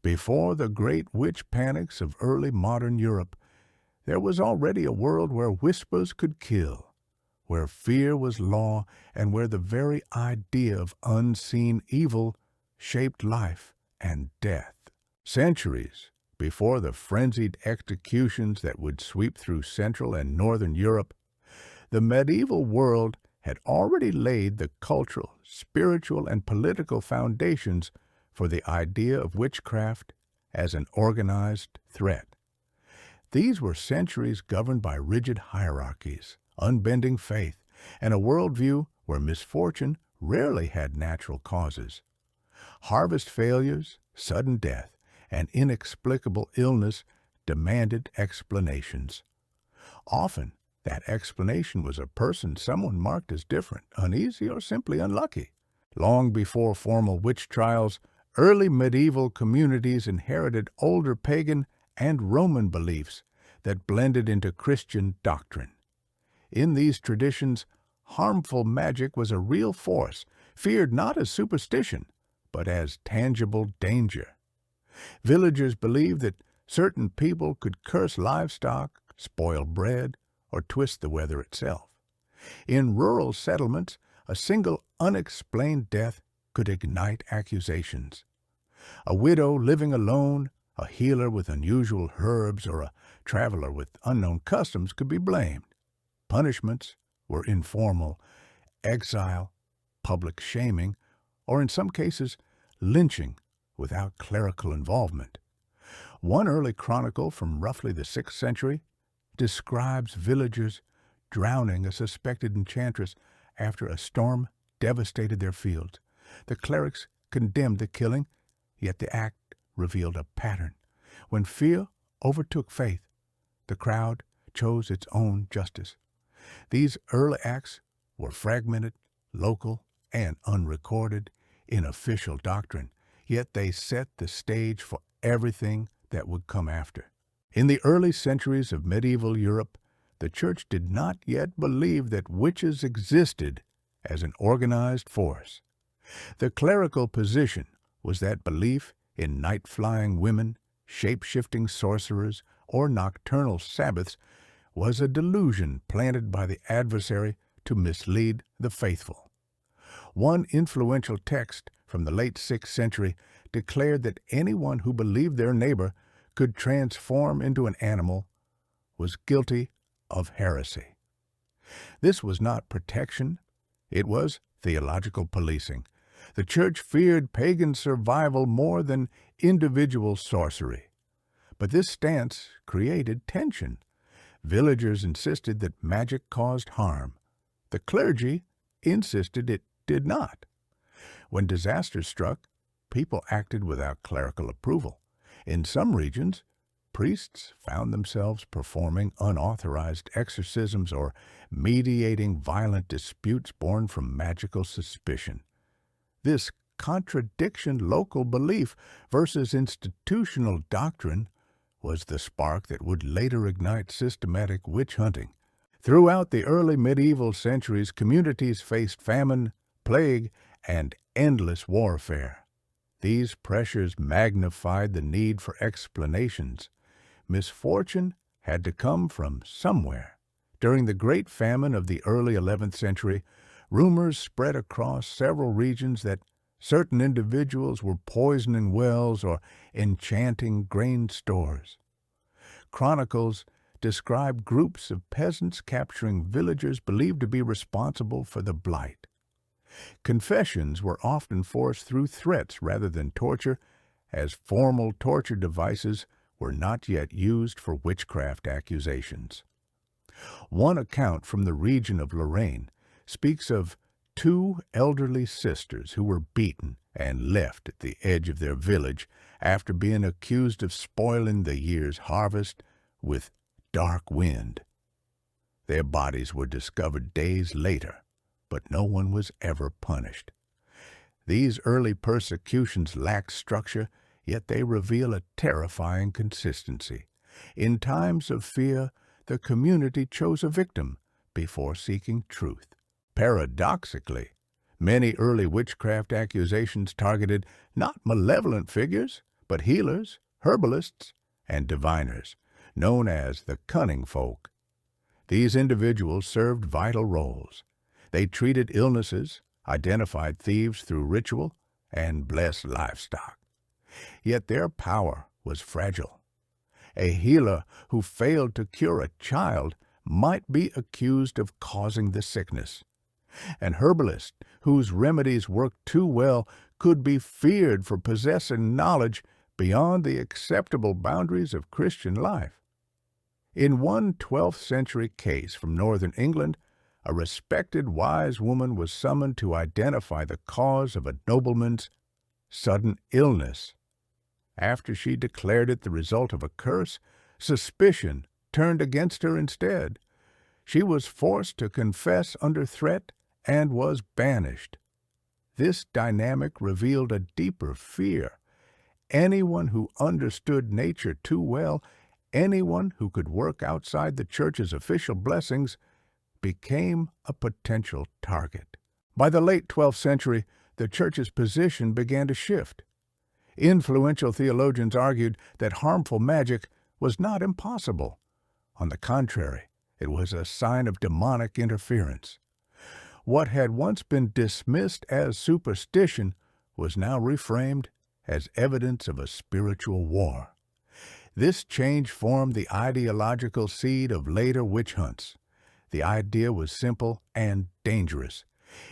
Before the great witch panics of early modern Europe, there was already a world where whispers could kill, where fear was law, and where the very idea of unseen evil shaped life and death. Centuries before the frenzied executions that would sweep through Central and Northern Europe, the medieval world had already laid the cultural, spiritual, and political foundations for the idea of witchcraft as an organized threat. These were centuries governed by rigid hierarchies, unbending faith, and a worldview where misfortune rarely had natural causes. Harvest failures, sudden death, and inexplicable illness demanded explanations. Often, that explanation was a person someone marked as different, uneasy, or simply unlucky. Long before formal witch trials, early medieval communities inherited older pagan and Roman beliefs that blended into Christian doctrine. In these traditions, harmful magic was a real force, feared not as superstition, but as tangible danger. Villagers believed that certain people could curse livestock, spoil bread, or twist the weather itself. In rural settlements, a single unexplained death could ignite accusations. A widow living alone, a healer with unusual herbs, or a traveler with unknown customs could be blamed. Punishments were informal: exile, public shaming, or in some cases, lynching without clerical involvement. One early chronicle from roughly the 6th century describes villagers drowning a suspected enchantress after a storm devastated their fields. The clerics condemned the killing, yet the act revealed a pattern. When fear overtook faith, the crowd chose its own justice. These early acts were fragmented, local, and unrecorded in official doctrine, yet they set the stage for everything that would come after. In the early centuries of medieval Europe, the Church did not yet believe that witches existed as an organized force. The clerical position was that belief in night-flying women, shape-shifting sorcerers, or nocturnal Sabbaths was a delusion planted by the adversary to mislead the faithful. One influential text from the late 6th century declared that anyone who believed their neighbor could transform into an animal was guilty of heresy. This was not protection, it was theological policing. The Church feared pagan survival more than individual sorcery. But this stance created tension. Villagers insisted that magic caused harm. The clergy insisted it did not. When disaster struck, people acted without clerical approval. In some regions, priests found themselves performing unauthorized exorcisms or mediating violent disputes born from magical suspicion. This contradiction, local belief versus institutional doctrine, was the spark that would later ignite systematic witch hunting. Throughout the early medieval centuries, communities faced famine, plague, and endless warfare. These pressures magnified the need for explanations. Misfortune had to come from somewhere. During the Great Famine of the early 11th century, rumors spread across several regions that certain individuals were poisoning wells or enchanting grain stores. Chronicles describe groups of peasants capturing villagers believed to be responsible for the blight. Confessions were often forced through threats rather than torture, as formal torture devices were not yet used for witchcraft accusations. One account from the region of Lorraine speaks of 2 elderly sisters who were beaten and left at the edge of their village after being accused of spoiling the year's harvest with dark wind. Their bodies were discovered days later, but no one was ever punished. These early persecutions lack structure, yet they reveal a terrifying consistency. In times of fear, the community chose a victim before seeking truth. Paradoxically, many early witchcraft accusations targeted not malevolent figures, but healers, herbalists, and diviners, known as the cunning folk. These individuals served vital roles. They treated illnesses, identified thieves through ritual, and blessed livestock. Yet their power was fragile. A healer who failed to cure a child might be accused of causing the sickness. An herbalist whose remedies worked too well could be feared for possessing knowledge beyond the acceptable boundaries of Christian life. In one 12th century case from northern England, a respected wise woman was summoned to identify the cause of a nobleman's sudden illness. After she declared it the result of a curse, suspicion turned against her instead. She was forced to confess under threat and was banished. This dynamic revealed a deeper fear. Anyone who understood nature too well, anyone who could work outside the church's official blessings, became a potential target. By the late 12th century, the church's position began to shift. Influential theologians argued that harmful magic was not impossible. On the contrary, it was a sign of demonic interference. What had once been dismissed as superstition was now reframed as evidence of a spiritual war. This change formed the ideological seed of later witch hunts. The idea was simple and dangerous.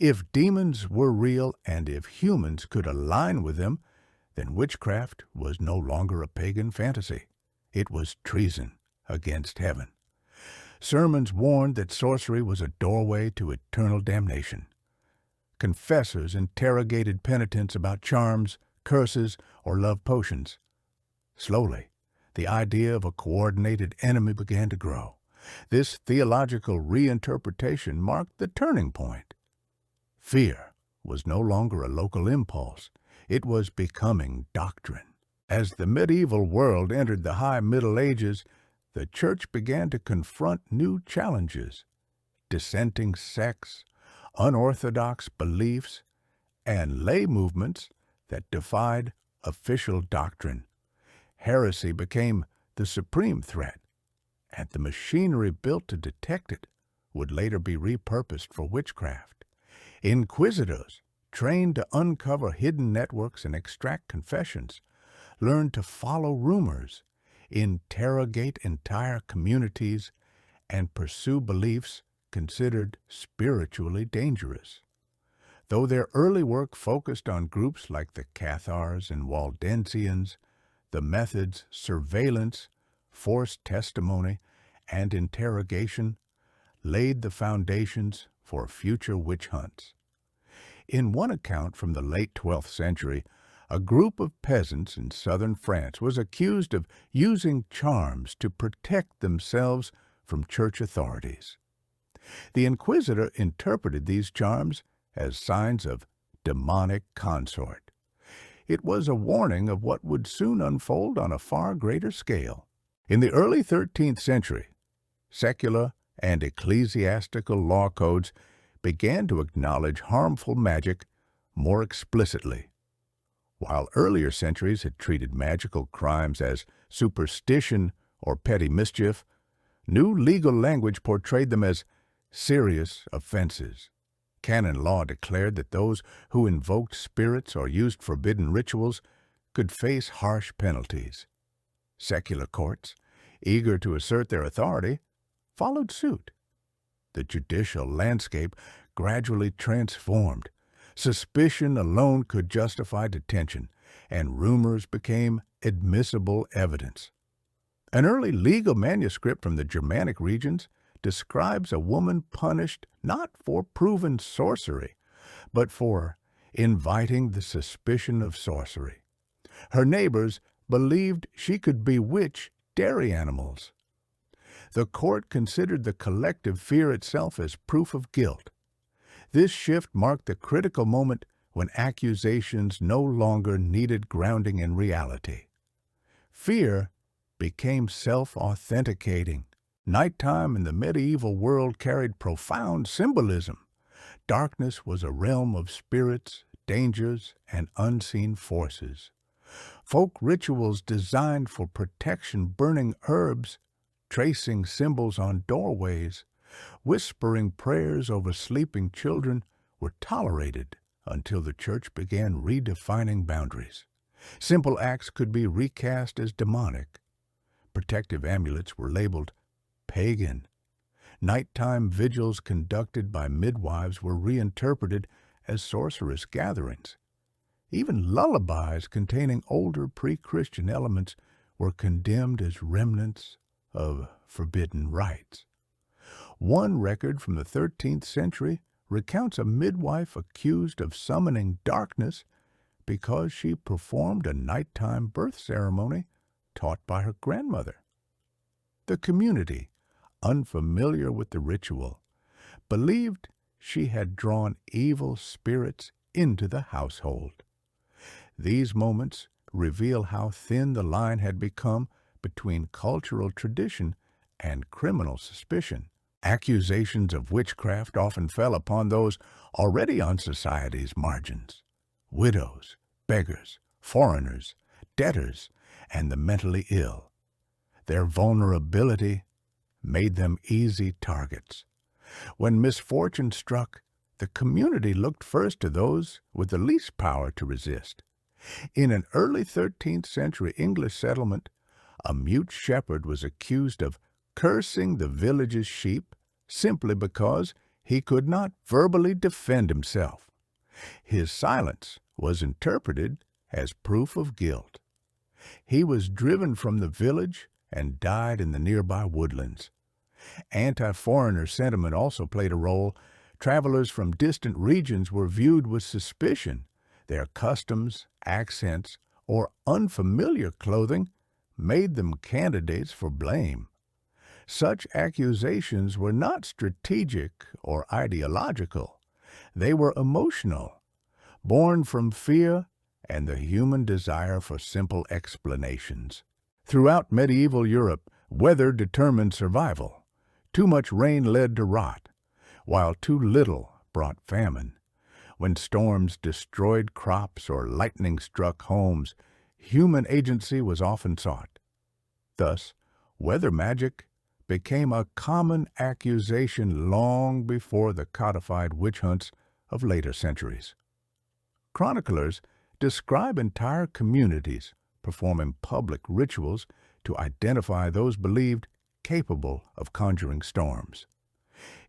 If demons were real and if humans could align with them, then witchcraft was no longer a pagan fantasy. It was treason against heaven. Sermons warned that sorcery was a doorway to eternal damnation. Confessors interrogated penitents about charms, curses, or love potions. Slowly, the idea of a coordinated enemy began to grow. This theological reinterpretation marked the turning point. Fear was no longer a local impulse. It was becoming doctrine. As the medieval world entered the High Middle Ages, the church began to confront new challenges: dissenting sects, unorthodox beliefs, and lay movements that defied official doctrine. Heresy became the supreme threat, and the machinery built to detect it would later be repurposed for witchcraft. Inquisitors, trained to uncover hidden networks and extract confessions, learned to follow rumors, interrogate entire communities, and pursue beliefs considered spiritually dangerous. Though their early work focused on groups like the Cathars and Waldensians, the methods surveillance, forced testimony, and interrogation laid the foundations for future witch hunts. In one account from the late 12th century, a group of peasants in southern France was accused of using charms to protect themselves from church authorities. The inquisitor interpreted these charms as signs of demonic consort. It was a warning of what would soon unfold on a far greater scale. In the early 13th century, secular and ecclesiastical law codes began to acknowledge harmful magic more explicitly. While earlier centuries had treated magical crimes as superstition or petty mischief, new legal language portrayed them as serious offenses. Canon law declared that those who invoked spirits or used forbidden rituals could face harsh penalties. Secular courts, eager to assert their authority, followed suit. The judicial landscape gradually transformed. Suspicion alone could justify detention, and rumors became admissible evidence. An early legal manuscript from the Germanic regions describes a woman punished not for proven sorcery, but for inviting the suspicion of sorcery. Her neighbors believed she could bewitch dairy animals. The court considered the collective fear itself as proof of guilt. This shift marked the critical moment when accusations no longer needed grounding in reality. Fear became self-authenticating. Nighttime in the medieval world carried profound symbolism. Darkness was a realm of spirits, dangers, and unseen forces. Folk rituals designed for protection, burning herbs, tracing symbols on doorways, whispering prayers over sleeping children were tolerated until the church began redefining boundaries. Simple acts could be recast as demonic. Protective amulets were labeled pagan. Nighttime vigils conducted by midwives were reinterpreted as sorcerous gatherings. Even lullabies containing older pre-Christian elements were condemned as remnants of forbidden rites. One record from the 13th century recounts a midwife accused of summoning darkness because she performed a nighttime birth ceremony taught by her grandmother. The community, unfamiliar with the ritual, believed she had drawn evil spirits into the household. These moments reveal how thin the line had become between cultural tradition and criminal suspicion. Accusations of witchcraft often fell upon those already on society's margins: widows, beggars, foreigners, debtors, and the mentally ill. Their vulnerability made them easy targets. When misfortune struck, the community looked first to those with the least power to resist. In an early 13th century English settlement, a mute shepherd was accused of cursing the village's sheep simply because he could not verbally defend himself. His silence was interpreted as proof of guilt. He was driven from the village and died in the nearby woodlands. Anti-foreigner sentiment also played a role. Travelers from distant regions were viewed with suspicion. Their customs, accents, or unfamiliar clothing made them candidates for blame. Such accusations were not strategic or ideological. They were emotional, born from fear and the human desire for simple explanations. Throughout medieval Europe, weather determined survival. Too much rain led to rot, while too little brought famine. When storms destroyed crops or lightning struck homes, human agency was often sought. Thus, weather magic became a common accusation long before the codified witch hunts of later centuries. Chroniclers describe entire communities performing public rituals to identify those believed capable of conjuring storms.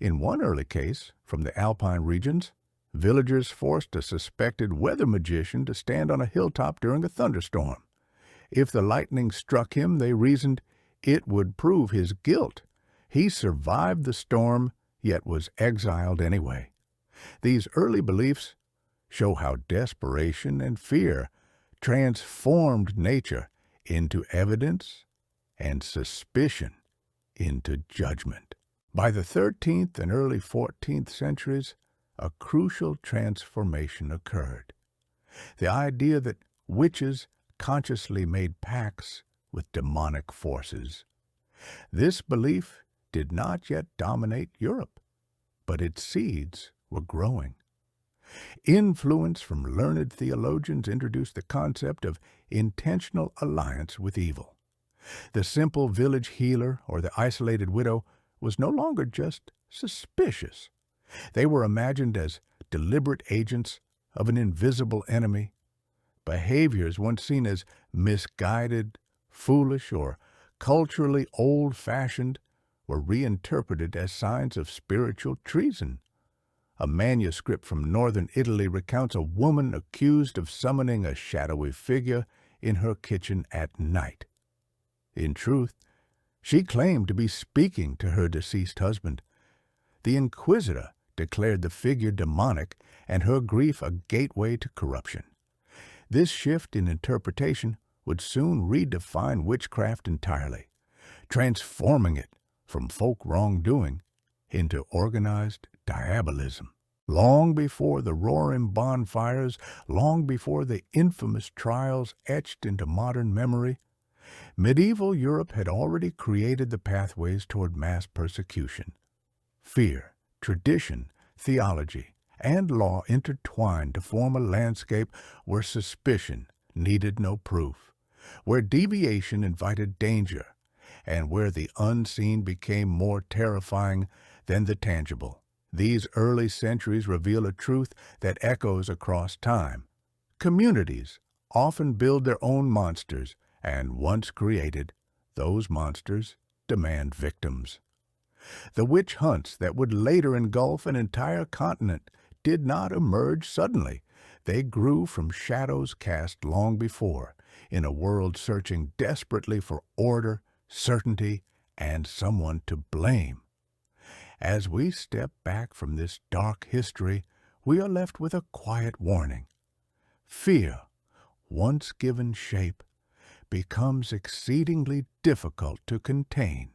In one early case, from the Alpine regions, villagers forced a suspected weather magician to stand on a hilltop during a thunderstorm. If the lightning struck him, they reasoned, it would prove his guilt. He survived the storm, yet was exiled anyway. These early beliefs show how desperation and fear transformed nature into evidence and suspicion into judgment. By the 13th and early 14th centuries, a crucial transformation occurred. The idea that witches consciously made pacts with demonic forces. This belief did not yet dominate Europe, but its seeds were growing. Influence from learned theologians introduced the concept of intentional alliance with evil. The simple village healer or the isolated widow was no longer just suspicious. They were imagined as deliberate agents of an invisible enemy. Behaviors once seen as misguided, foolish, or culturally old-fashioned were reinterpreted as signs of spiritual treason. A manuscript from northern Italy recounts a woman accused of summoning a shadowy figure in her kitchen at night. In truth, she claimed to be speaking to her deceased husband. The inquisitor declared the figure demonic and her grief a gateway to corruption. This shift in interpretation would soon redefine witchcraft entirely, transforming it from folk wrongdoing into organized diabolism. Long before the roaring bonfires, long before the infamous trials etched into modern memory, medieval Europe had already created the pathways toward mass persecution. Fear, tradition, theology, and law intertwined to form a landscape where suspicion needed no proof. where deviation invited danger, and where the unseen became more terrifying than the tangible. These early centuries reveal a truth that echoes across time. Communities often build their own monsters, and once created, those monsters demand victims. The witch hunts that would later engulf an entire continent did not emerge suddenly. They grew from shadows cast long before, in a world searching desperately for order, certainty, and someone to blame. As we step back from this dark history, we are left with a quiet warning. Fear, once given shape, becomes exceedingly difficult to contain.